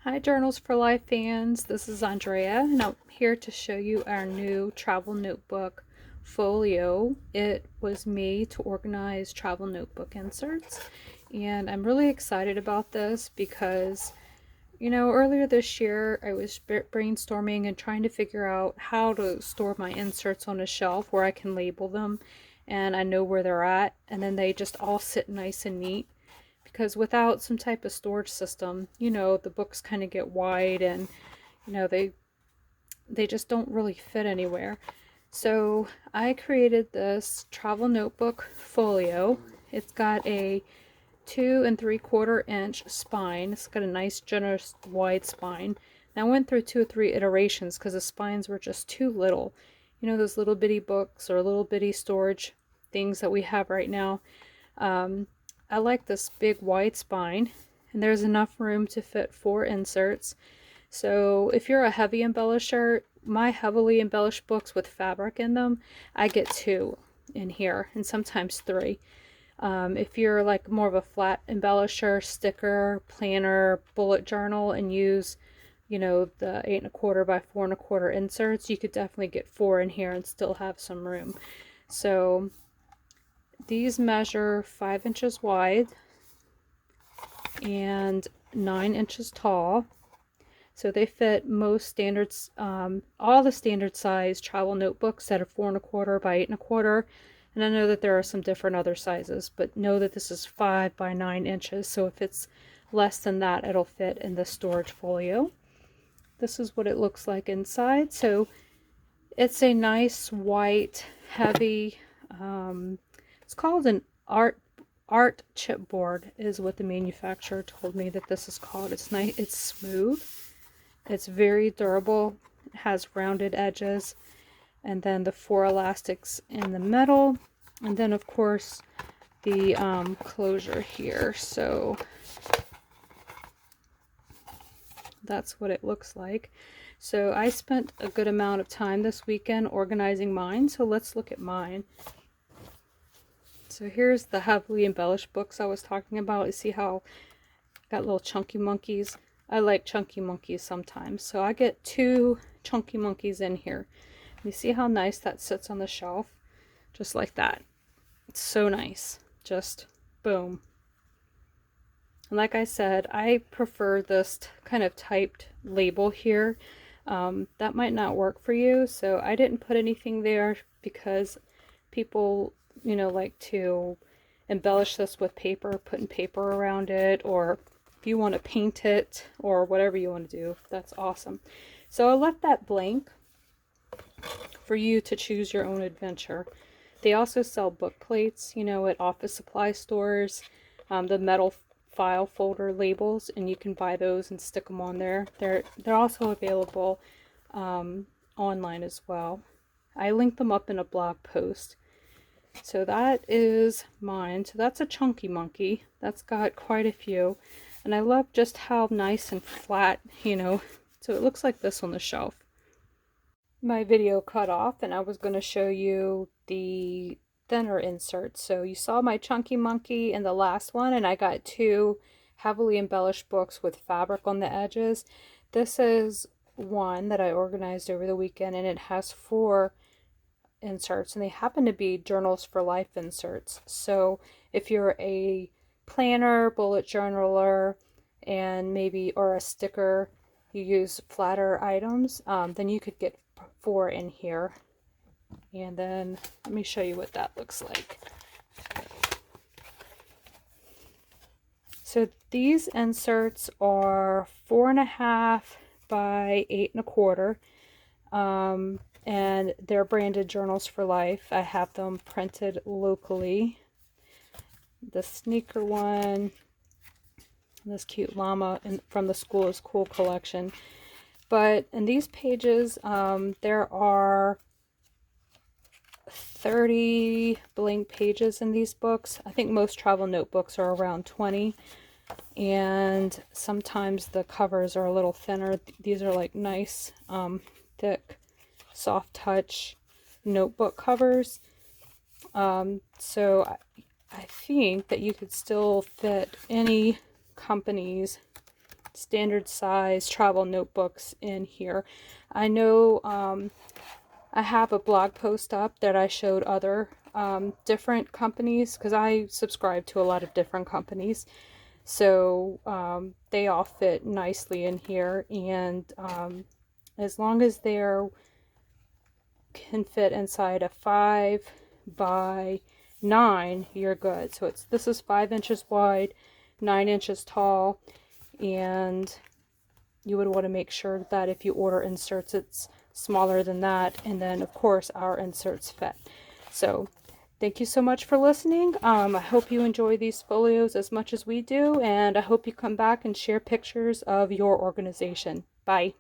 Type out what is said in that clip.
Hi Journals for Life fans, this is Andrea and I'm here to show you our new travel notebook folio. It was made to organize travel notebook inserts and I'm really excited about this because earlier this year I was brainstorming and trying to figure out how to store my inserts on a shelf where I can label them and I know where they're at, and then they just all sit nice and neat. Because without some type of storage system, the books kind of get wide and, they just don't really fit anywhere. So I created this travel notebook folio. It's got a 2 3/4 inch spine. It's got a nice, generous, wide spine. And I went through 2 or 3 iterations because the spines were just too little. Those little bitty books or little bitty storage things that we have right now. I like this big wide spine, and there's enough room to fit 4 inserts. So if you're a heavy embellisher, my heavily embellished books with fabric in them, I get 2 in here, and sometimes 3. If you're like more of a flat embellisher, sticker, planner, bullet journal, and use, the 8 1/4 by 4 1/4 inserts, you could definitely get 4 in here and still have some room. So these measure 5 inches wide and 9 inches tall. So they fit most standards, all the standard size travel notebooks that are 4 1/4 by 8 1/4. And I know that there are some different other sizes, but know that this is 5 by 9 inches. So if it's less than that, it'll fit in the storage folio. This is what it looks like inside. So it's a nice white, heavy, it's called an art chipboard is what the manufacturer told me that this is called. It's nice, it's smooth, it's very durable, it has rounded edges, and then the 4 elastics in the middle, and then of course the closure here. So that's what it looks like. So I spent a good amount of time this weekend organizing mine, so let's look at mine. So here's the heavily embellished books I was talking about. You see how got little chunky monkeys? I like chunky monkeys sometimes. So I get 2 chunky monkeys in here. You see how nice that sits on the shelf? Just like that. It's so nice. Just boom. And like I said, I prefer this kind of typed label here. That might not work for you, so I didn't put anything there because people like to embellish this with paper, putting paper around it, or if you want to paint it or whatever you want to do, that's awesome. So I left that blank for you to choose your own adventure. They also sell book plates, at office supply stores, the metal file folder labels, and you can buy those and stick them on there. They're also available online as well. I linked them up in a blog post. So that is mine. So that's a chunky monkey. That's got quite a few. And I love just how nice and flat, so it looks like this on the shelf. My video cut off and I was going to show you the thinner inserts. So you saw my chunky monkey in the last one, and I got 2 heavily embellished books with fabric on the edges. This is one that I organized over the weekend, and it has 4 inserts, and they happen to be Journals for Life inserts. So if you're a planner, bullet journaler, and maybe or a sticker, you use flatter items, then you could get 4 in here. And then let me show you what that looks like. So these inserts are 4 1/2 by 8 1/4. And they're branded Journals for Life. I have them printed locally. The sneaker one, this cute llama from the School is Cool collection. But in these pages, there are 30 blank pages in these books. I think most travel notebooks are around 20. And sometimes the covers are a little thinner. These are like nice, thick, soft touch notebook covers. So I think that you could still fit any company's standard size travel notebooks in here. I know I have a blog post up that I showed other different companies, because I subscribe to a lot of different companies. So they all fit nicely in here, and as long as they're can fit inside a 5 by 9, you're good. So this is 5 inches wide, 9 inches tall, and you would want to make sure that if you order inserts, it's smaller than that, and then of course our inserts fit. So thank you so much for listening. I hope you enjoy these folios as much as we do, and I hope you come back and share pictures of your organization. Bye.